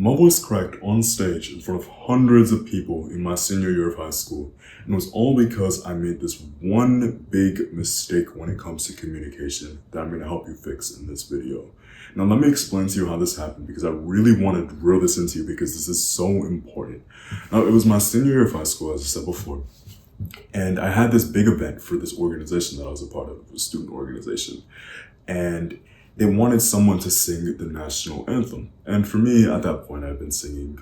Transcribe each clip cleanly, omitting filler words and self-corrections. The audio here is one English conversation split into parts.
My voice cracked on stage in front of hundreds of people in my senior year of high school, and it was all because I made this one big mistake when it comes to communication that I'm going to help you fix in this video. Now let me explain to you how this happened because I really want to drill this into you because this is so important. Now it was my senior year of high school, as I said before, and I had this big event for this organization that I was a part of, a student organization, and they wanted someone to sing the national anthem. And for me, at that point, I'd been singing,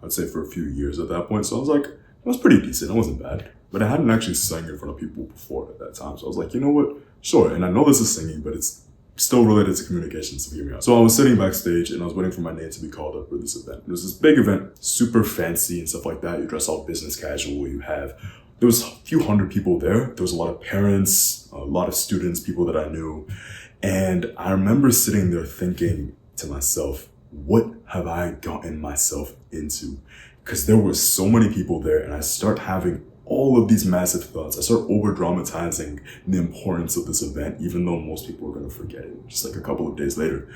I'd say for a few years at that point. So I was like, it was pretty decent. It wasn't bad. But I hadn't actually sung in front of people before at that time. So I was like, you know what? Sure. And I know this is singing, but it's still related to communication, so hear me out. So I was sitting backstage and I was waiting for my name to be called up for this event. It was this big event, super fancy and stuff like that. You dress all business casual. There was a few hundred people there. There was a lot of parents, a lot of students, people that I knew. And I remember sitting there thinking to myself, what have I gotten myself into? Because there were so many people there and I start having all of these massive thoughts. I start over dramatizing the importance of this event, even though most people are going to forget it just like a couple of days later.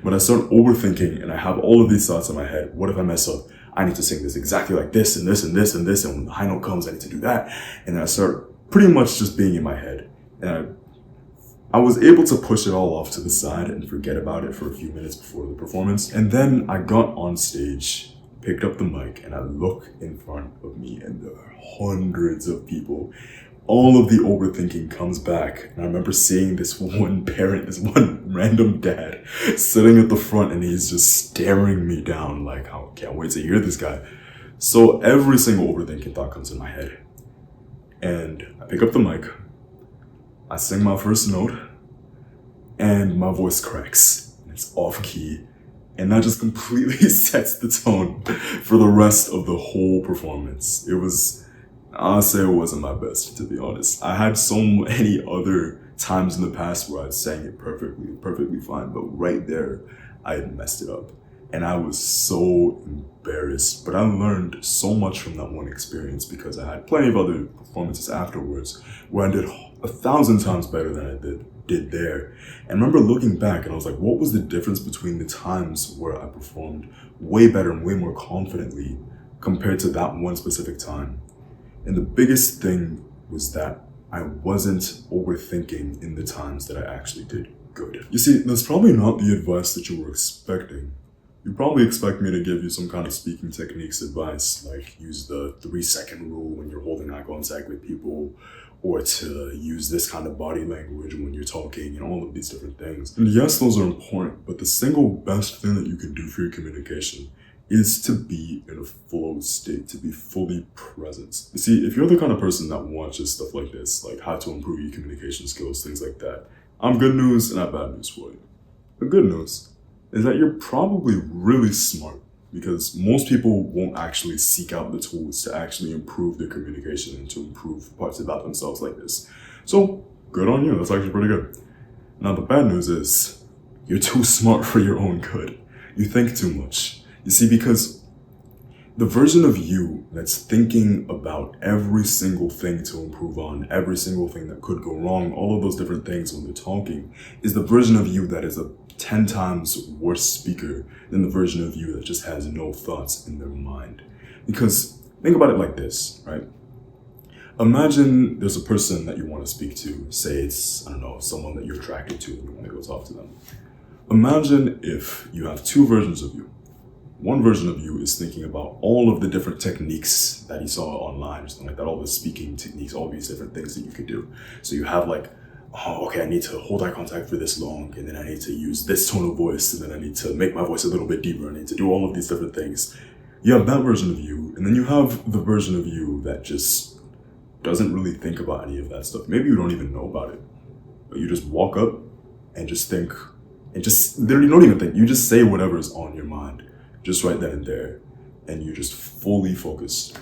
But I start overthinking and I have all of these thoughts in my head. What if I mess up? I need to sing this exactly like this and this and this and this. And when the high note comes, I need to do that. And then I start pretty much just being in my head. And I was able to push it all off to the side and forget about it for a few minutes before the performance. And then I got on stage, picked up the mic, and I look in front of me and there are hundreds of people. All of the overthinking comes back. And I remember seeing this one parent, this one random dad sitting at the front and he's just staring me down like, I can't wait to hear this guy. So every single overthinking thought comes in my head. And I pick up the mic, I sing my first note, and my voice cracks. And it's off key. And that just completely sets the tone for the rest of the whole performance. I'll say it wasn't my best, to be honest. I had so many other times in the past where I'd sang it perfectly fine, but right there, I had messed it up. And I was so embarrassed, but I learned so much from that one experience because I had plenty of other performances afterwards where I did 1,000 times better than I did there. And I remember looking back and I was like, what was the difference between the times where I performed way better and way more confidently compared to that one specific time? And the biggest thing was that I wasn't overthinking in the times that I actually did good. You see, that's probably not the advice that you were expecting. You probably expect me to give you some kind of speaking techniques advice, like use the 3-second rule when you're holding eye contact with people, or to use this kind of body language when you're talking and all of these different things. And yes, those are important, but the single best thing that you can do for your communication is to be in a flow state, to be fully present. You see, if you're the kind of person that watches stuff like this, like how to improve your communication skills, things like that, I'm good news and I have bad news for you. The good news is that you're probably really smart because most people won't actually seek out the tools to actually improve their communication and to improve parts about themselves like this. So good on you, that's actually pretty good. Now the bad news is you're too smart for your own good. You think too much. You see, because the version of you that's thinking about every single thing to improve on, every single thing that could go wrong, all of those different things when they're talking, is the version of you that is a 10 times worse speaker than the version of you that just has no thoughts in their mind. Because think about it like this, right? Imagine there's a person that you want to speak to. Say it's, I don't know, someone that you're attracted to and you want to go talk to them. Imagine if you have two versions of you. One version of you is thinking about all of the different techniques that he saw online or something like that, all the speaking techniques, all these different things that you could do. So you have like, oh, okay, I need to hold eye contact for this long, and then I need to use this tone of voice, and then I need to make my voice a little bit deeper, I need to do all of these different things. You have that version of you, and then you have the version of you that just doesn't really think about any of that stuff. Maybe you don't even know about it, but you just walk up and just think, and just literally don't even think, you just say whatever's on your mind, just right then and there, and you're just fully focused.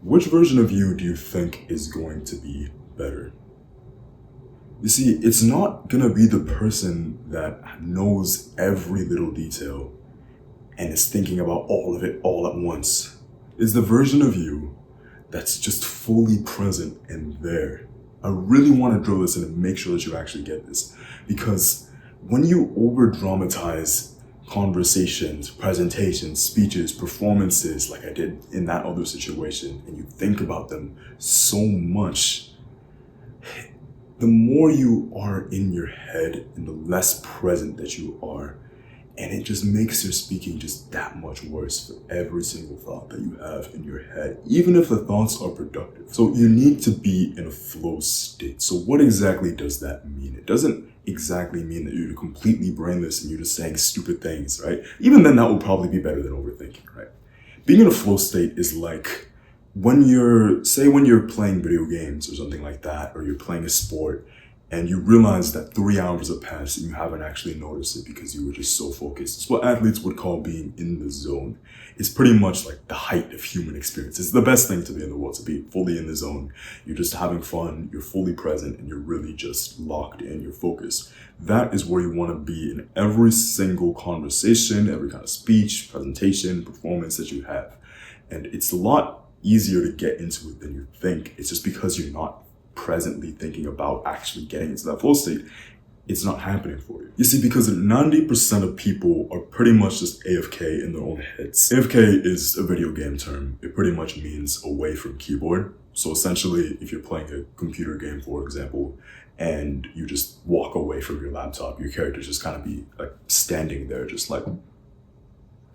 Which version of you do you think is going to be better? You see, it's not gonna be the person that knows every little detail and is thinking about all of it all at once. It's the version of you that's just fully present and there. I really want to drill this in and make sure that you actually get this, because when you over dramatize conversations, presentations, speeches, performances like I did in that other situation, and you think about them so much, the more you are in your head and the less present that you are. And it just makes your speaking just that much worse for every single thought that you have in your head, even if the thoughts are productive. So you need to be in a flow state. So what exactly does that mean? It doesn't exactly mean that you're completely brainless and you're just saying stupid things, right? Even then, that would probably be better than overthinking, right? Being in a flow state is like when you're playing video games or something like that, or you're playing a sport, and you realize that 3 hours have passed and you haven't actually noticed it because you were just so focused. It's what athletes would call being in the zone. It's pretty much like the height of human experience. It's the best thing to be in the world, to be fully in the zone. You're just having fun, you're fully present, and you're really just locked in, you're focused. That is where you want to be in every single conversation, every kind of speech, presentation, performance that you have. And it's a lot easier to get into it than you think. It's just because you're not presently thinking about actually getting into that flow state, it's not happening for you. You see, because 90% of people are pretty much just AFK in their own heads. AFK is a video game term. It pretty much means away from keyboard. So essentially, if you're playing a computer game, for example, and you just walk away from your laptop, your character just kind of be like standing there, just like,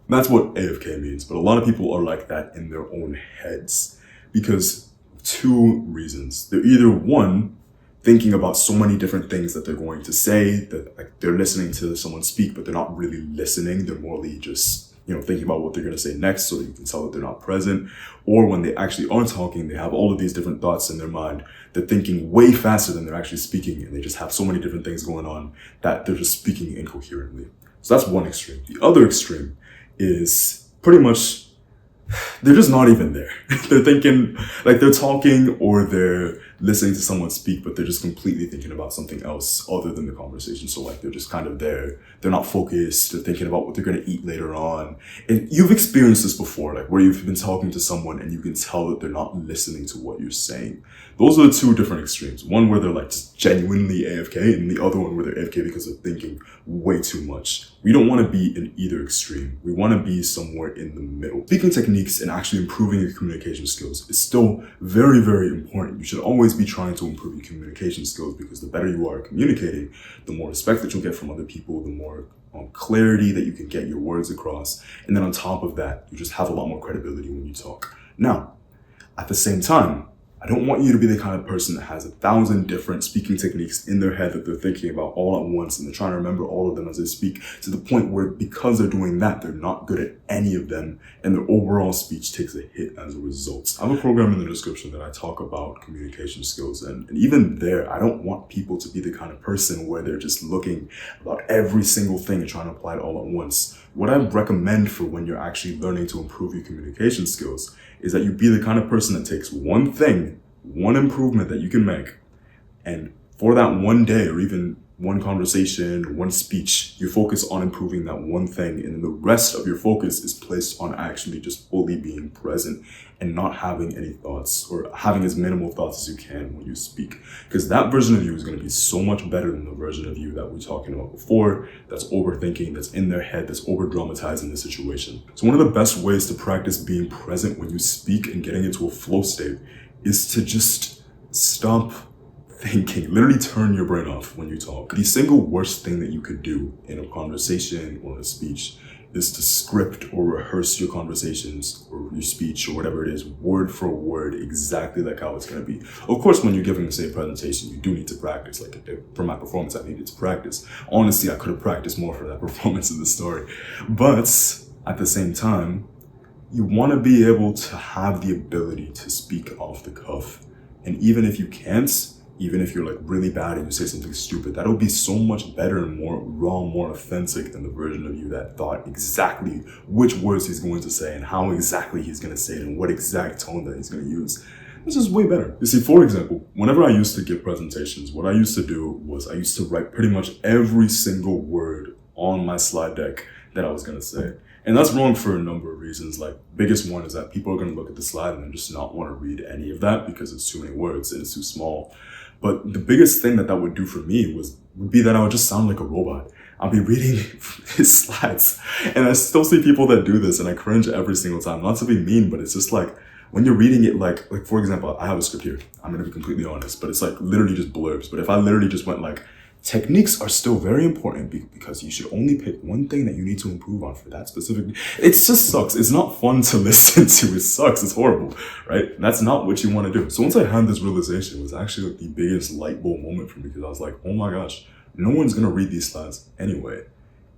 that's what AFK means. But a lot of people are like that in their own heads because two reasons. They're either one, thinking about so many different things that they're going to say, that like they're listening to someone speak, but they're not really listening. They're morely just, thinking about what they're going to say next so that you can tell that they're not present. Or when they actually are talking, they have all of these different thoughts in their mind. They're thinking way faster than they're actually speaking, and they just have so many different ththings going on that they're just speaking incoherently. So that's one extreme. The other extreme is pretty much they're just not even there. They're thinking, like they're talking or they're listening to someone speak, but they're just completely thinking about something else other than the conversation. So like they're just kind of there. They're not focused. They're thinking about what they're going to eat later on. And you've experienced this before, like where you've been talking to someone and you can tell that they're not listening to what you're saying. Those are the two different extremes. One where they're like just genuinely AFK, and the other one where they're AFK because they're thinking way too much. We don't want to be in either extreme. We want to be somewhere in the middle. Speaking techniques and actually improving your communication skills is still very, very important. You should always be trying to improve your communication skills because the better you are at communicating, the more respect that you'll get from other people, the more clarity that you can get your words across. And then on top of that, you just have a lot more credibility when you talk. Now, at the same time, I don't want you to be the kind of person that has 1,000 different speaking techniques in their head that they're thinking about all at once, and they're trying to remember all of them as they speak, to the point where because they're doing that, they're not good at any of them, and their overall speech takes a hit as a result. I have a program in the description that I talk about communication skills, and even there, I don't want people to be the kind of person where they're just looking about every single thing and trying to apply it all at once. What I recommend for when you're actually learning to improve your communication skills is that you be the kind of person that takes one thing, one improvement that you can make, and for that one day or even one conversation, one speech, you focus on improving that one thing, and then the rest of your focus is placed on actually just fully being present and not having any thoughts, or having as minimal thoughts as you can when you speak. Because that version of you is going to be so much better than the version of you that we were talking about before, that's overthinking, that's in their head, that's over-dramatizing the situation. So one of the best ways to practice being present when you speak and getting into a flow state is to just stop thinking, literally turn your brain off when you talk. The single worst thing that you could do in a conversation or a speech is to script or rehearse your conversations or your speech or whatever it is, word for word, exactly like how it's going to be. Of course, when you're giving the same presentation, you do need to practice. Like for my performance, I needed to practice. Honestly, I could have practiced more for that performance in the story. But at the same time, you want to be able to have the ability to speak off the cuff. And even if you can't, even if you're like really bad and you say something stupid, that'll be so much better and more raw, more authentic than the version of you that thought exactly which words he's going to say and how exactly he's going to say it and what exact tone that he's going to use. This is way better. You see, for example, whenever I used to give presentations, what I used to do was I used to write pretty much every single word on my slide deck that I was going to say. And that's wrong for a number of reasons. Like, biggest one is that people are going to look at the slide and just not want to read any of that because it's too many words and it's too small. But the biggest thing that would do for me would be that I would just sound like a robot. I'll be reading his slides. And I still see people that do this and I cringe every single time. Not to be mean, but it's just like, when you're reading it, like for example, I have a script here. I'm gonna be completely honest, but it's like literally just blurbs. But if I literally just went like, techniques are still very important because you should only pick one thing that you need to improve on for that specific. It just sucks. It's not fun to listen to. It sucks. It's horrible, right? That's not what you want to do. So once I had this realization, it was actually like the biggest light bulb moment for me because I was like, oh my gosh, no one's gonna read these slides anyway,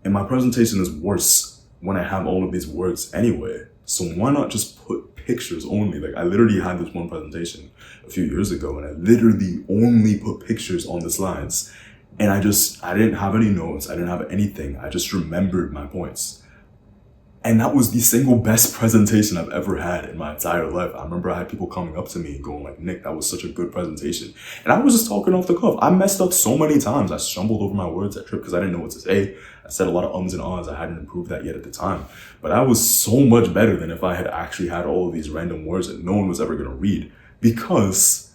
and my presentation is worse when I have all of these words anyway. So why not just put pictures only? Like I literally had this one presentation a few years ago and I literally only put pictures on the slides. And I didn't have any notes. I didn't have anything. I just remembered my points. And that was the single best presentation I've ever had in my entire life. I remember I had people coming up to me and going like, Nick, that was such a good presentation. And I was just talking off the cuff. I messed up so many times. I stumbled over my words. I tripped because I didn't know what to say. I said a lot of ums and ahs. I hadn't improved that yet at the time. But I was so much better than if I had actually had all of these random words that no one was ever going to read because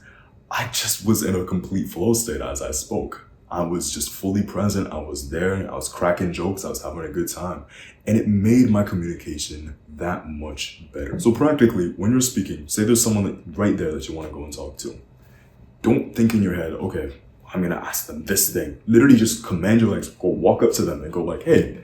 I just was in a complete flow state as I spoke. I was just fully present. I was there. I was cracking jokes. I was having a good time. And it made my communication that much better. So practically, when you're speaking, say there's someone right there that you want to go and talk to. Don't think in your head, okay, I'm going to ask them this thing. Literally just command your legs, go walk up to them and go like, hey,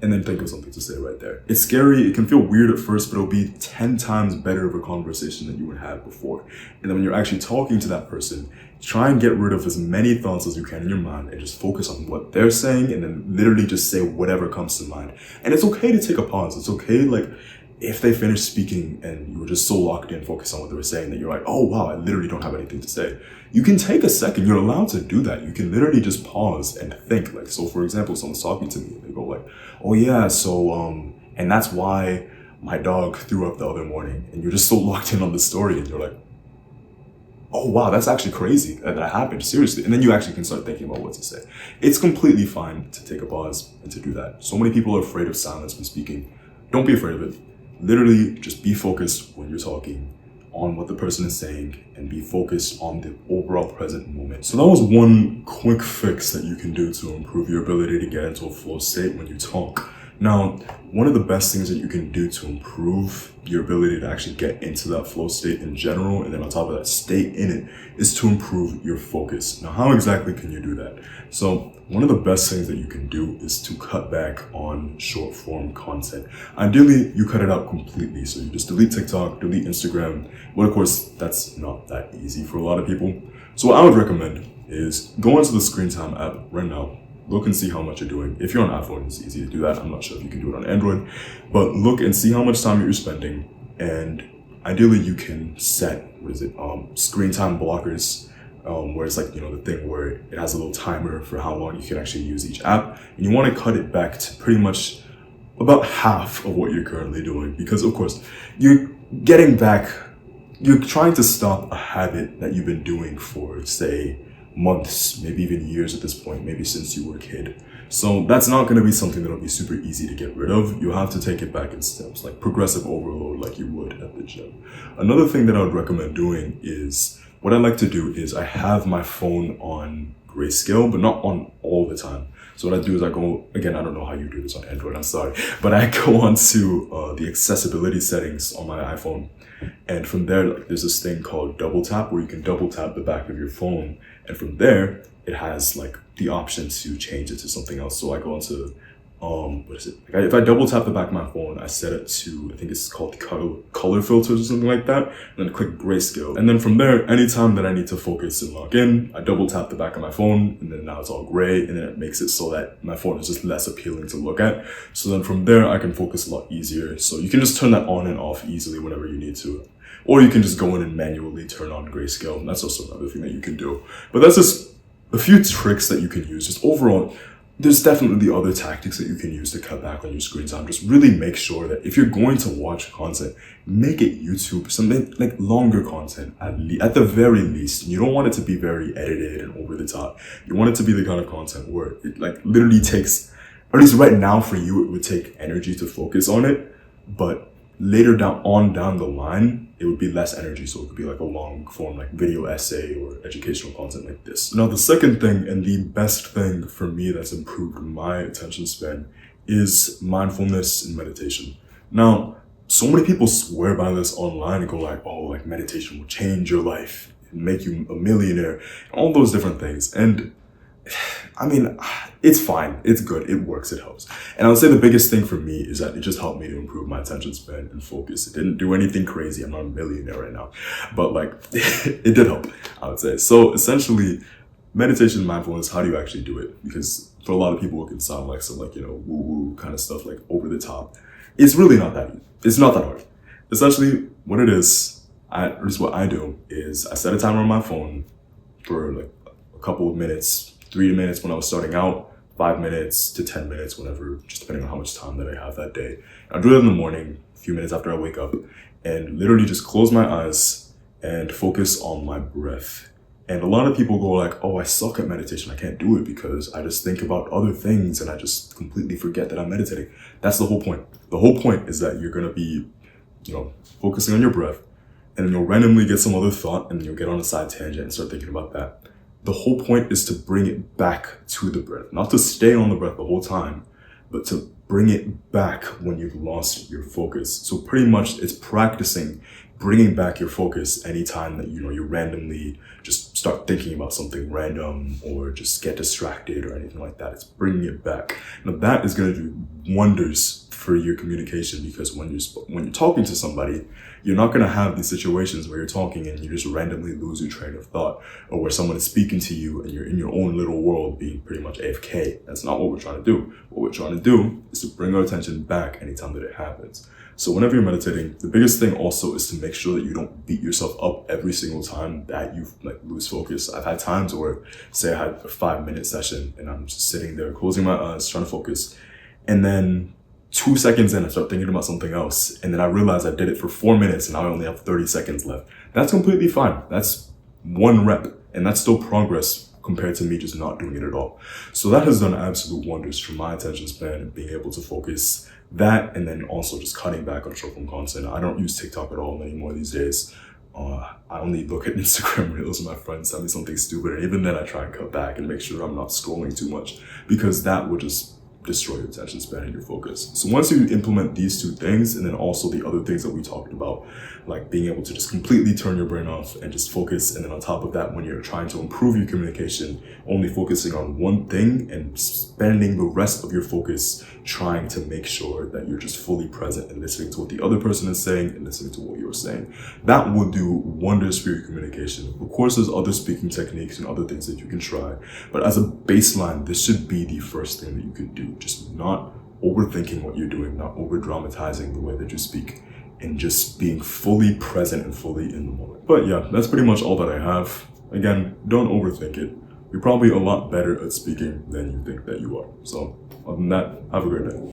and then think of something to say right there. It's scary. It can feel weird at first, but it'll be 10 times better of a conversation than you would have before. And then when you're actually talking to that person, try and get rid of as many thoughts as you can in your mind and just focus on what they're saying and then literally just say whatever comes to mind. And it's okay to take a pause. It's okay, like, if they finish speaking and you were just so locked in, focused on what they were saying that you're like, oh wow, I literally don't have anything to say. You can take a second. You're allowed to do that. You can literally just pause and think. Like, so for example, someone's talking to me and they go like, oh yeah, so, and that's why my dog threw up the other morning. And you're just so locked in on the story and you're like, oh wow, that's actually crazy that happened, seriously. And then you actually can start thinking about what to say. It's completely fine to take a pause and to do that. So many people are afraid of silence when speaking. Don't be afraid of it. Literally just be focused when you're talking on what the person is saying and be focused on the overall present moment. So that was one quick fix that you can do to improve your ability to get into a flow state when you talk. Now, one of the best things that you can do to improve your ability to actually get into that flow state in general, and then on top of that, stay in it, is to improve your focus. Now, how exactly can you do that? So one of the best things that you can do is to cut back on short form content. Ideally, you cut it out completely. So you just delete TikTok, delete Instagram. But of course, that's not that easy for a lot of people. So what I would recommend is go into the Screen Time app right now. Look and see how much you're doing. If you're on iPhone, it's easy to do that. I'm not sure if you can do it on Android, but look and see how much time you're spending. And ideally you can set, screen time blockers, where it's like, the thing where it has a little timer for how long you can actually use each app. And you want to cut it back to pretty much about half of what you're currently doing. Because of course, you're trying to stop a habit that you've been doing for, say, months, maybe even years at this point, maybe since you were a kid. So that's not going to be something that'll be super easy to get rid of. You have to take it back in steps, like progressive overload, like you would at the gym. Another thing that I would recommend doing is, what I like to do is I have my phone on grayscale, but not on all the time. So what I do is I go, again, I don't know how you do this on Android, I'm sorry, but I go onto the accessibility settings on my iPhone. And from there, there's this thing called double tap where you can double tap the back of your phone. And from there, it has the option to change it to something else. So I go into, if I double tap the back of my phone, I set it to, I think it's called color filters or something like that. And then click grayscale. And then from there, anytime that I need to focus and log in, I double tap the back of my phone and then now it's all gray. And then it makes it so that my phone is just less appealing to look at. So then from there, I can focus a lot easier. So you can just turn that on and off easily whenever you need to. Or you can just go in and manually turn on grayscale. And that's also another thing that you can do. But that's just a few tricks that you can use. Just overall, there's definitely other tactics that you can use to cut back on your screen time. Just really make sure that if you're going to watch content, make it YouTube, something like longer content at the very least. You don't want it to be very edited and over the top. You want it to be the kind of content where it literally takes, or at least right now for you, it would take energy to focus on it. But later down the line, it would be less energy. So it could be like a long form, like video essay or educational content like this. Now, the second thing and the best thing for me that's improved my attention span is mindfulness and meditation. Now, so many people swear by this online and go like, oh, like meditation will change your life and make you a millionaire, and all those different things. And I mean, it's fine. It's good. It works. It helps. And I would say the biggest thing for me is that it just helped me to improve my attention span and focus. It didn't do anything crazy. I'm not a millionaire right now, but like it did help, I would say. So essentially, meditation and mindfulness, how do you actually do it? Because for a lot of people, it can sound like some like, woo-woo kind of stuff, like over the top. It's really not that easy. It's not that hard. Essentially, what it is, at least what I do, is I set a timer on my phone for like a couple of minutes, 3 minutes when I was starting out, 5 minutes to 10 minutes, whenever, just depending on how much time that I have that day. I'll do it in the morning, a few minutes after I wake up, and literally just close my eyes and focus on my breath. And a lot of people go like, oh, I suck at meditation. I can't do it because I just think about other things and I just completely forget that I'm meditating. That's the whole point. The whole point is that you're going to be, focusing on your breath, and then you'll randomly get some other thought and you'll get on a side tangent and start thinking about that. The whole point is to bring it back to the breath, not to stay on the breath the whole time, but to bring it back when you've lost your focus. So pretty much it's practicing bringing back your focus anytime that, you randomly just start thinking about something random or just get distracted or anything like that. It's bringing it back. Now that is going to do wonders for your communication, because when you're talking to somebody, you're not going to have these situations where you're talking and you just randomly lose your train of thought, or where someone is speaking to you and you're in your own little world being pretty much AFK. That's not what we're trying to do. What we're trying to do is to bring our attention back anytime that it happens. So whenever you're meditating, the biggest thing also is to make sure that you don't beat yourself up every single time that you lose focus. I've had times where, say I had a 5-minute session and I'm just sitting there closing my eyes, trying to focus, and then 2 seconds in, I start thinking about something else. And then I realize I did it for 4 minutes and now I only have 30 seconds left. That's completely fine. That's 1 rep, and that's still progress compared to me just not doing it at all. So that has done absolute wonders for my attention span and being able to focus. That, and then also just cutting back on short form content. I don't use TikTok at all anymore these days. I only look at Instagram Reels when my friends send me something stupid, and even then I try and cut back and make sure I'm not scrolling too much, because that would just destroy your attention span and your focus. So once you implement these 2 things, and then also the other things that we talked about, like being able to just completely turn your brain off and just focus, and then on top of that, when you're trying to improve your communication, only focusing on one thing and spending the rest of your focus trying to make sure that you're just fully present and listening to what the other person is saying and listening to what you're saying. That will do wonders for your communication. Of course, there's other speaking techniques and other things that you can try, but as a baseline, this should be the first thing that you can do. Just not overthinking what you're doing, not over dramatizing the way that you speak, and just being fully present and fully in the moment. But yeah, that's pretty much all that I have. Again, don't overthink it. You're probably a lot better at speaking than you think that you are. So other than that, have a great day.